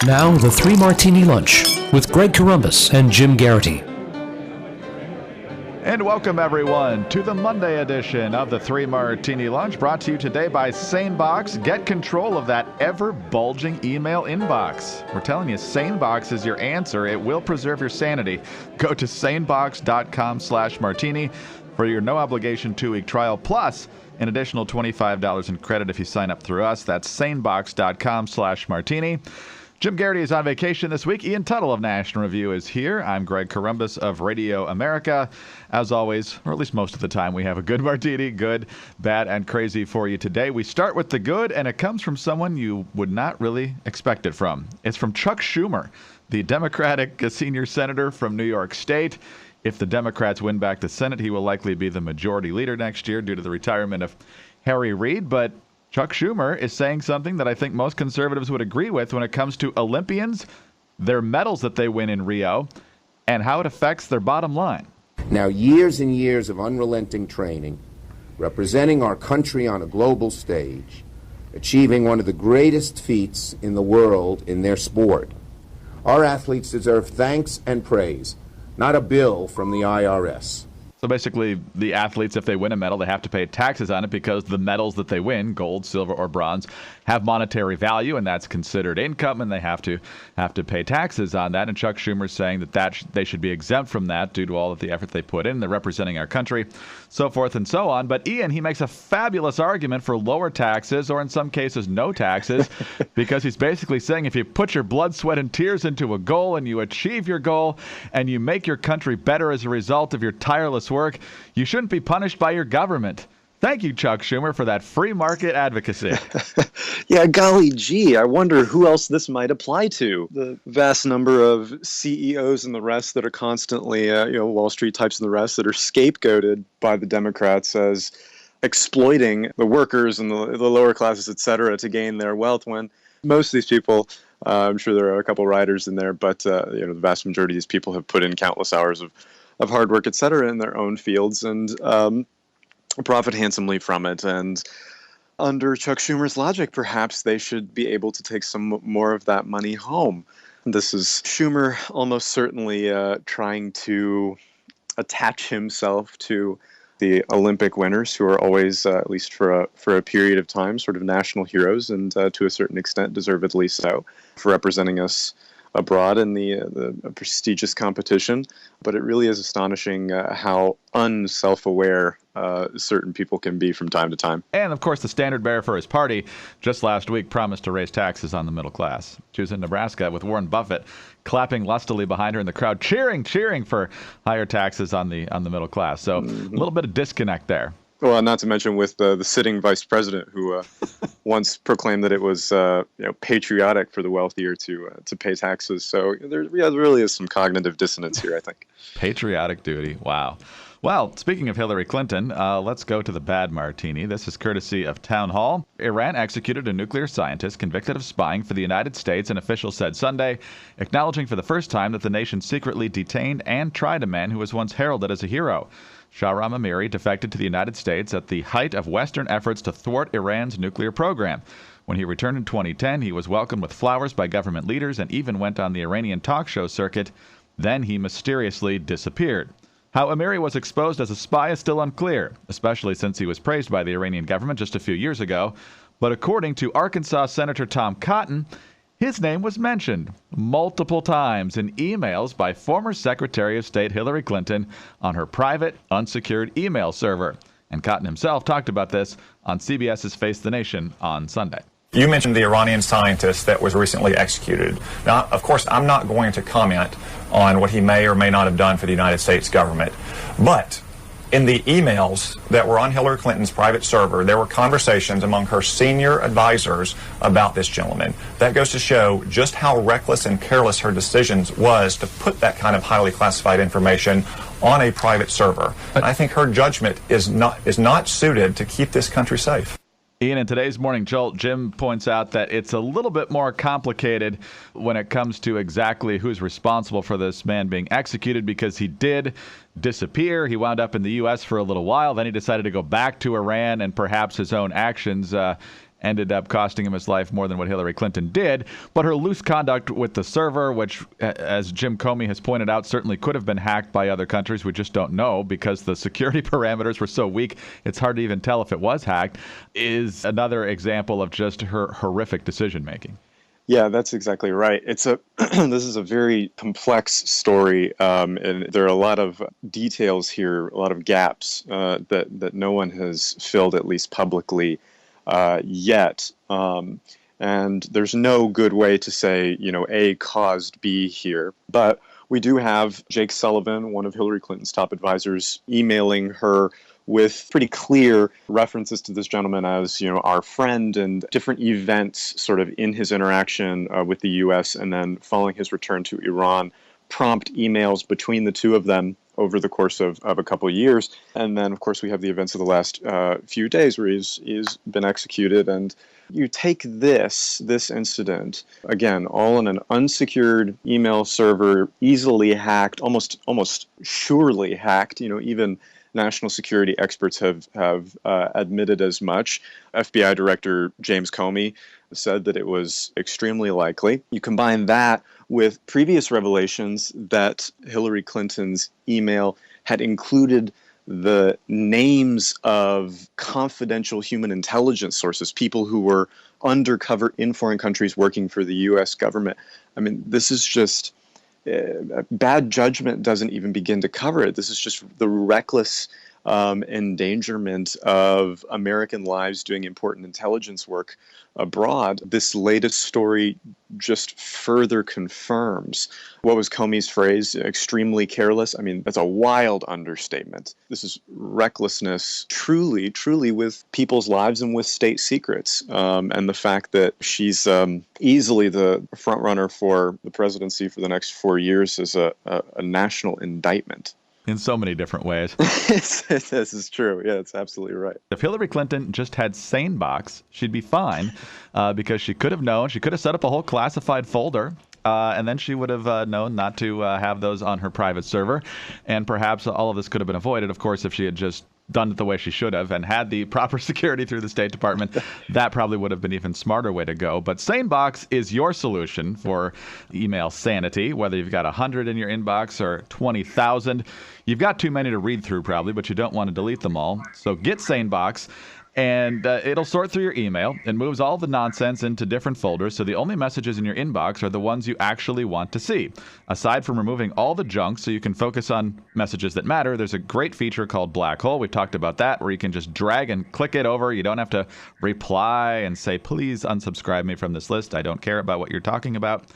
Now, the Three Martini Lunch with Greg Corombos and Jim Garrity. And welcome, everyone, to the Monday edition of the Three Martini Lunch, brought to you today by Sanebox. Get control of that ever-bulging email inbox. We're telling you, Sanebox is your answer. It will preserve your sanity. Go to sanebox.com/martini for your no-obligation 2-week trial, plus an additional $25 in credit if you sign up through us. That's sanebox.com/martini. Jim Garrity is on vacation this week. Ian Tuttle of National Review is here. I'm Greg Corombos of Radio America. As always, or at least most of the time, we have a good martini, good, bad, and crazy for you today. We start with the good, and it comes from someone you would not really expect it from. It's from Chuck Schumer, the Democratic senior senator from New York State. If the Democrats win back the Senate, he will likely be the majority leader next year due to the retirement of Harry Reid. But Chuck Schumer is saying something that I think most conservatives would agree with when it comes to Olympians, their medals that they win in Rio, and how it affects their bottom line. Now, years and years of unrelenting training, representing our country on a global stage, achieving one of the greatest feats in the world in their sport. Our athletes deserve thanks and praise, not a bill from the IRS. So basically, the athletes, if they win a medal, they have to pay taxes on it because the medals that they win, gold, silver, or bronze, have monetary value, and that's considered income, and they have to pay taxes on that. And Chuck Schumer's saying that they should be exempt from that due to all of the effort they put in. They're representing our country, so forth and so on. But Ian, he makes a fabulous argument for lower taxes, or in some cases, no taxes, because he's basically saying if you put your blood, sweat, and tears into a goal, and you achieve your goal, and you make your country better as a result of your tireless work, you shouldn't be punished by your government. Thank you, Chuck Schumer, for that free market advocacy. Yeah, golly gee, I wonder who else this might apply to. The vast number of CEOs and the rest that are constantly, Wall Street types and the rest that are scapegoated by the Democrats as exploiting the workers and the lower classes, et cetera, to gain their wealth, when most of these people, I'm sure there are a couple riders in there, but the vast majority of these people have put in countless hours of hard work, et cetera, in their own fields and profit handsomely from it. And under Chuck Schumer's logic, perhaps they should be able to take some more of that money home. This is Schumer almost certainly trying to attach himself to the Olympic winners, who are always, at least for a period of time, sort of national heroes, and to a certain extent, deservedly so, for representing us abroad in the prestigious competition. But it really is astonishing how unself-aware certain people can be from time to time. And, of course, the standard bearer for his party just last week promised to raise taxes on the middle class. She was in Nebraska with Warren Buffett clapping lustily behind her in the crowd, cheering for higher taxes on the middle class. So a little bit of disconnect there. Well, not to mention with the sitting vice president, who once proclaimed that it was patriotic for the wealthier to pay taxes. So there really is some cognitive dissonance here, I think. Patriotic duty. Wow. Well, speaking of Hillary Clinton, let's go to the bad martini. This is courtesy of Town Hall. Iran executed a nuclear scientist convicted of spying for the United States, an official said Sunday, acknowledging for the first time that the nation secretly detained and tried a man who was once heralded as a hero. Shahram Amiri defected to the United States at the height of Western efforts to thwart Iran's nuclear program. When he returned in 2010, he was welcomed with flowers by government leaders and even went on the Iranian talk show circuit. Then he mysteriously disappeared. How Amiri was exposed as a spy is still unclear, especially since he was praised by the Iranian government just a few years ago. But according to Arkansas Senator Tom Cotton, his name was mentioned multiple times in emails by former Secretary of State Hillary Clinton on her private, unsecured email server. And Cotton himself talked about this on CBS's Face the Nation on Sunday. You mentioned the Iranian scientist that was recently executed. Now, of course, I'm not going to comment on what he may or may not have done for the United States government. But in the emails that were on Hillary Clinton's private server, there were conversations among her senior advisors about this gentleman. That goes to show just how reckless and careless her decisions was to put that kind of highly classified information on a private server. And I think her judgment is not suited to keep this country safe. Ian, in today's Morning Jolt, Jim points out that it's a little bit more complicated when it comes to exactly who's responsible for this man being executed, because he did disappear. He wound up in the U.S. for a little while. Then he decided to go back to Iran, and perhaps his own actions ended up costing him his life more than what Hillary Clinton did. But her loose conduct with the server, which, as Jim Comey has pointed out, certainly could have been hacked by other countries. We just don't know because the security parameters were so weak, it's hard to even tell if it was hacked, is another example of just her horrific decision-making. Yeah, that's exactly right. It's a this is a very complex story, and there are a lot of details here, a lot of gaps that no one has filled, at least publicly, yet. And there's no good way to say, A caused B here. But we do have Jake Sullivan, one of Hillary Clinton's top advisors, emailing her with pretty clear references to this gentleman as, our friend, and different events sort of in his interaction with the U.S. And then following his return to Iran, prompt emails between the two of them over the course of a couple of years. And then, of course, we have the events of the last few days where he's been executed. And you take this incident, again, all in an unsecured email server, easily hacked, almost surely hacked, even national security experts have admitted as much. FBI Director James Comey said that it was extremely likely. You combine that with previous revelations that Hillary Clinton's email had included the names of confidential human intelligence sources, people who were undercover in foreign countries working for the U.S. government. I mean, this is just bad judgment doesn't even begin to cover it. This is just the reckless endangerment of American lives doing important intelligence work abroad. This latest story just further confirms what was Comey's phrase, extremely careless. I mean, that's a wild understatement. This is recklessness, truly with people's lives and with state secrets. And the fact that she's easily the front runner for the presidency for the next 4 years is a national indictment. In so many different ways. This is true. Yeah, it's absolutely right. If Hillary Clinton just had Sanebox, she'd be fine because she could have known. She could have set up a whole classified folder, and then she would have known not to have those on her private server. And perhaps all of this could have been avoided, of course, if she had just done it the way she should have and had the proper security through the State Department. That probably would have been an even smarter way to go. But Sanebox is your solution for email sanity, whether you've got 100 in your inbox or 20,000. You've got too many to read through probably, but you don't want to delete them all. So get Sanebox. And it'll sort through your email and moves all the nonsense into different folders, so the only messages in your inbox are the ones you actually want to see. Aside from removing all the junk so you can focus on messages that matter, there's a great feature called Black Hole. We've talked about that, where you can just drag and click it over. You don't have to reply and say, please unsubscribe me from this list. I don't care about what you're talking about.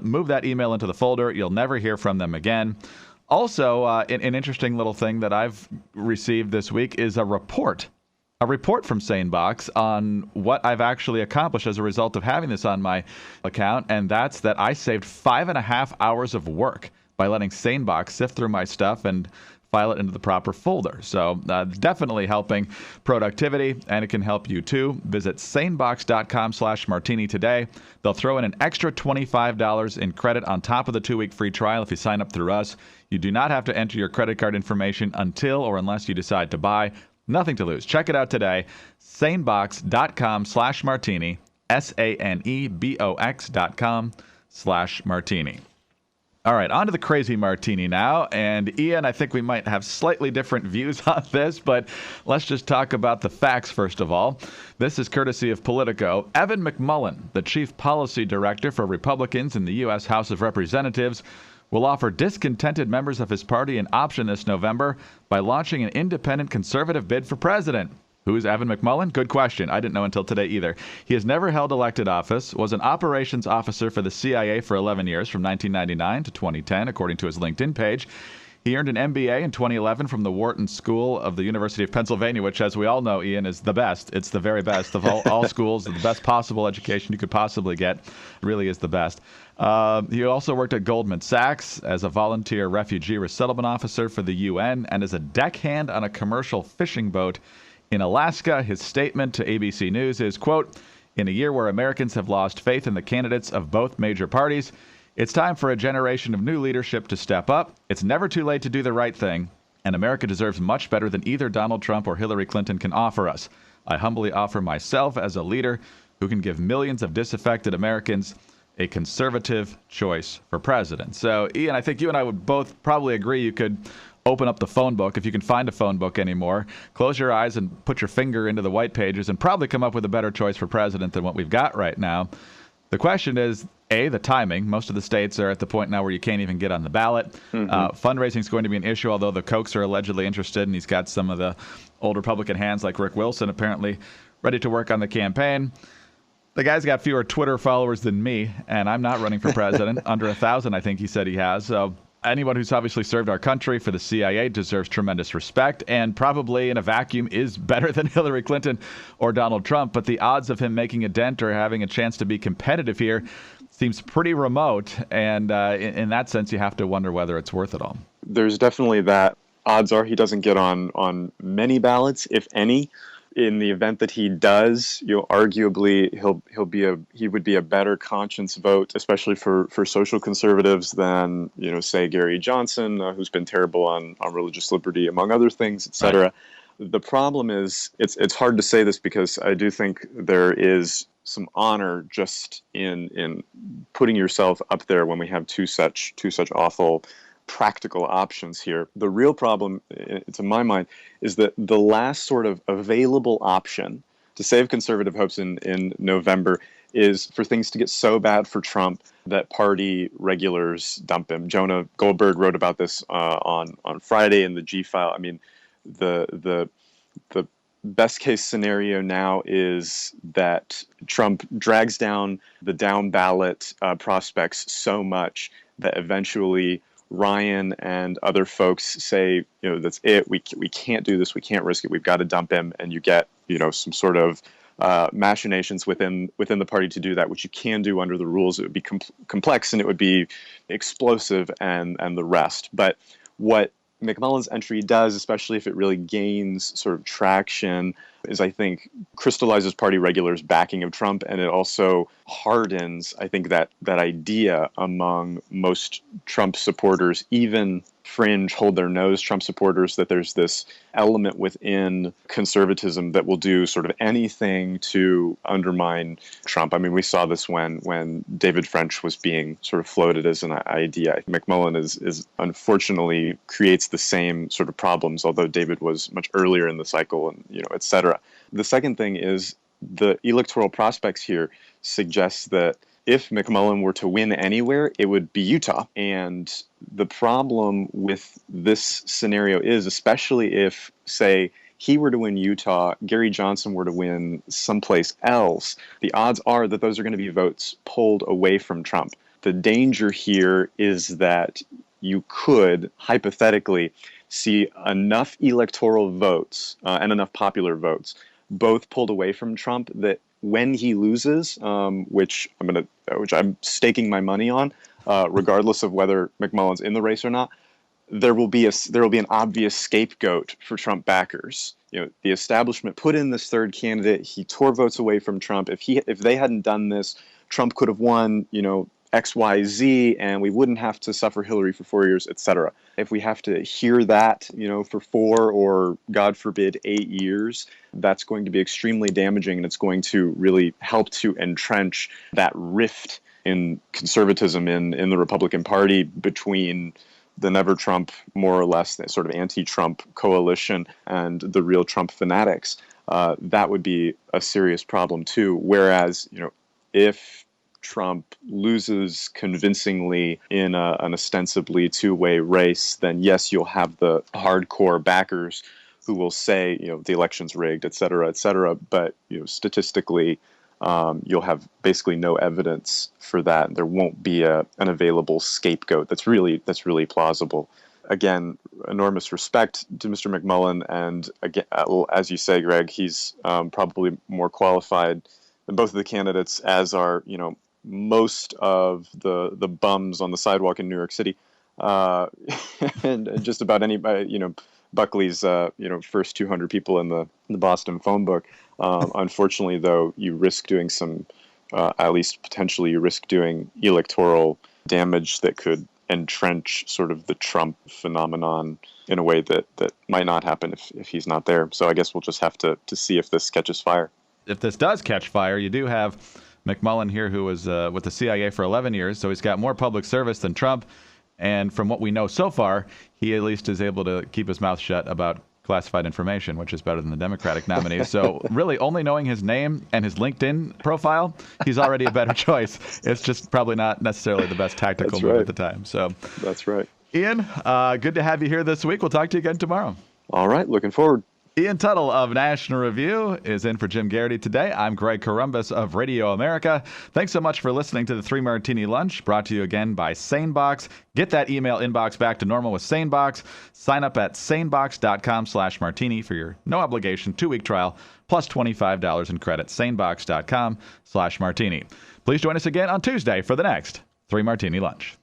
Move that email into the folder. You'll never hear from them again. Also, an interesting little thing that I've received this week is a report from Sanebox on what I've actually accomplished as a result of having this on my account, and that's that I saved 5.5 hours of work by letting Sanebox sift through my stuff and file it into the proper folder. So definitely helping productivity, and it can help you too. Visit sanebox.com/martini today. They'll throw in an extra $25 in credit on top of the 2-week free trial if you sign up through us. You do not have to enter your credit card information until or unless you decide to buy. Nothing to lose. Check it out today. Sanebox.com/martini. SANEBOX.com/martini. All right, on to the crazy martini now. And Ian, I think we might have slightly different views on this, but let's just talk about the facts first of all. This is courtesy of Politico. Evan McMullin, the chief policy director for Republicans in the U.S. House of Representatives, will offer discontented members of his party an option this November by launching an independent conservative bid for president. Who's Evan McMullin? Good question. I didn't know until today either. He has never held elected office, was an operations officer for the CIA for 11 years, from 1999 to 2010, according to his LinkedIn page. He earned an MBA in 2011 from the Wharton School of the University of Pennsylvania, which, as we all know, Ian, is the best. It's the very best of all schools, the best possible education you could possibly get. It really is the best. He also worked at Goldman Sachs as a volunteer refugee resettlement officer for the UN and as a deckhand on a commercial fishing boat in Alaska. His statement to ABC News is, quote, "In a year where Americans have lost faith in the candidates of both major parties, it's time for a generation of new leadership to step up. It's never too late to do the right thing, and America deserves much better than either Donald Trump or Hillary Clinton can offer us. I humbly offer myself as a leader who can give millions of disaffected Americans a conservative choice for president. So, Ian, I think you and I would both probably agree you could open up the phone book, if you can find a phone book anymore, close your eyes and put your finger into the white pages and probably come up with a better choice for president than what we've got right now. The question is, A, the timing. Most of the states are at the point now where you can't even get on the ballot. Fundraising is going to be an issue, although the Kochs are allegedly interested, and he's got some of the old Republican hands like Rick Wilson apparently ready to work on the campaign. The guy's got fewer Twitter followers than me, and I'm not running for president. Under 1,000, I think he said he has. So anyone who's obviously served our country for the CIA deserves tremendous respect, and probably in a vacuum is better than Hillary Clinton or Donald Trump. But the odds of him making a dent or having a chance to be competitive here seems pretty remote. And in that sense, you have to wonder whether it's worth it all. There's definitely that. Odds are he doesn't get on many ballots, if any. In the event that he does, arguably he would be a better conscience vote, especially for social conservatives than say Gary Johnson, who's been terrible on religious liberty, among other things, etc. Right. The problem is it's hard to say this because I do think there is some honor just in putting yourself up there when we have two such awful practical options here. The real problem, to my mind, is that the last sort of available option to save conservative hopes in November is for things to get so bad for Trump that party regulars dump him. Jonah Goldberg wrote about this on Friday in the G-File. I mean, the best case scenario now is that Trump drags down the down ballot prospects so much that eventually Ryan and other folks say, that's it. We can't do this. We can't risk it. We've got to dump him. And you get, some sort of machinations within the party to do that, which you can do under the rules. It would be complex and it would be explosive and the rest. But what McMullen's entry does, especially if it really gains sort of traction, is I think crystallizes party regulars' backing of Trump, and it also hardens, I think, that idea among most Trump supporters, even fringe, hold their nose Trump supporters, that there's this element within conservatism that will do sort of anything to undermine Trump. I mean, we saw this when David French was being sort of floated as an idea. McMullen is unfortunately creates the same sort of problems, although David was much earlier in the cycle and, et cetera. The second thing is the electoral prospects here suggests that if McMullen were to win anywhere, it would be Utah. And the problem with this scenario is, especially if, say, he were to win Utah, Gary Johnson were to win someplace else, the odds are that those are going to be votes pulled away from Trump. The danger here is that you could, hypothetically, see enough electoral votes and enough popular votes both pulled away from Trump that when he loses, which I'm staking my money on, regardless of whether McMullen's in the race or not, there will be an obvious scapegoat for Trump backers. The establishment put in this third candidate. He tore votes away from Trump. If they hadn't done this, Trump could have won, XYZ, and we wouldn't have to suffer Hillary for 4 years, etc. If we have to hear that, for 4 or, God forbid, 8 years, that's going to be extremely damaging, and it's going to really help to entrench that rift in conservatism in the Republican Party between the Never Trump, more or less, sort of anti-Trump coalition and the real Trump fanatics. That would be a serious problem, too. Whereas, if Trump loses convincingly in an ostensibly two-way race, then yes, you'll have the hardcore backers who will say, the election's rigged, et cetera, but, statistically, you'll have basically no evidence for that. There won't be an available scapegoat that's really plausible. Again, enormous respect to Mr. McMullen, and again, as you say, Greg, he's probably more qualified than both of the candidates, as are, most of the bums on the sidewalk in New York City, and just about anybody, Buckley's, first 200 people in the Boston phone book. Unfortunately, though, you risk doing some, at least potentially, you risk doing electoral damage that could entrench sort of the Trump phenomenon in a way that might not happen if he's not there. So I guess we'll just have to see if this catches fire. If this does catch fire, you do have McMullen here, who was with the CIA for 11 years, so he's got more public service than Trump. And from what we know so far, he at least is able to keep his mouth shut about classified information, which is better than the Democratic nominee. So really, only knowing his name and his LinkedIn profile, he's already a better choice. It's just probably not necessarily the best tactical move at the time. So that's right. Ian, good to have you here this week. We'll talk to you again tomorrow. All right. Looking forward. Ian Tuttle of National Review is in for Jim Garrity today. I'm Greg Corombos of Radio America. Thanks so much for listening to the 3 Martini Lunch, brought to you again by Sanebox. Get that email inbox back to normal with Sanebox. Sign up at sanebox.com/martini for your no-obligation 2-week trial, plus $25 in credit. Sanebox.com/martini. Please join us again on Tuesday for the next 3 Martini Lunch.